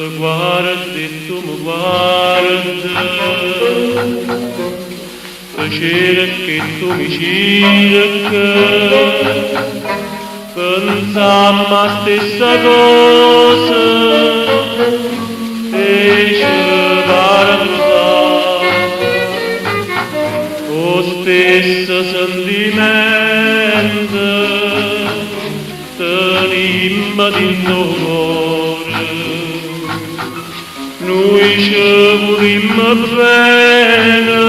Să guardi tu mă guardi, să cerchi tu mi cerchi, pensam a stessa cosa e ci guarda, o stesso sentimento tenimmo dentro cuore. Noi ci volimmo bene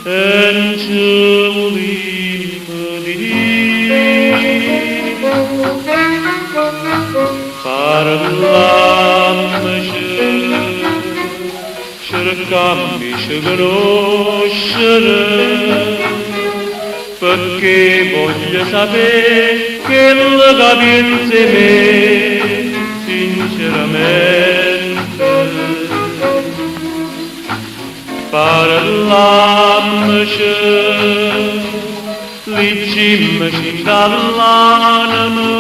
e ci volimmo dire. Parlammoci, cercammoci conoscere, perché voglio sapere che lo capisce me sinceramente. Parlammoci, leggimmoci dall'anima,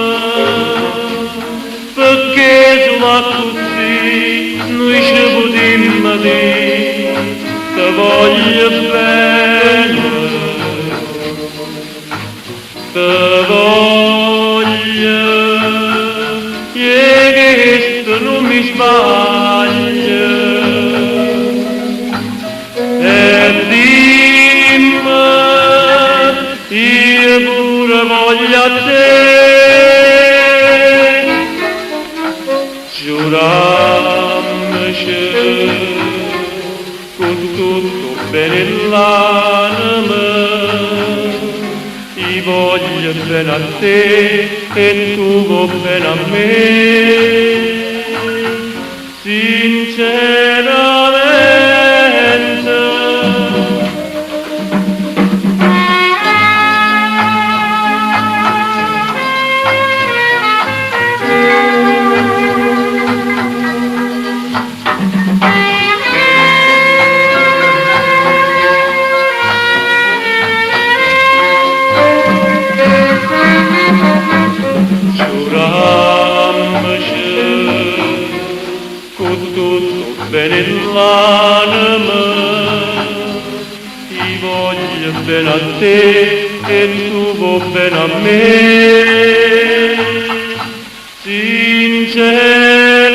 perché solo così noi ci potremmo dire che voglio bene, che voglio, e questo non mi sbaglia. E dimmi, io pure voglio a te, giurammoci con tutto bene l'anima, io voglio bene a te e tu vuoi bene a me, sinceramente. Giurammoci con tutto bene l'anima, io voglio bene a te e tu vuoi bene a me, sinceramente.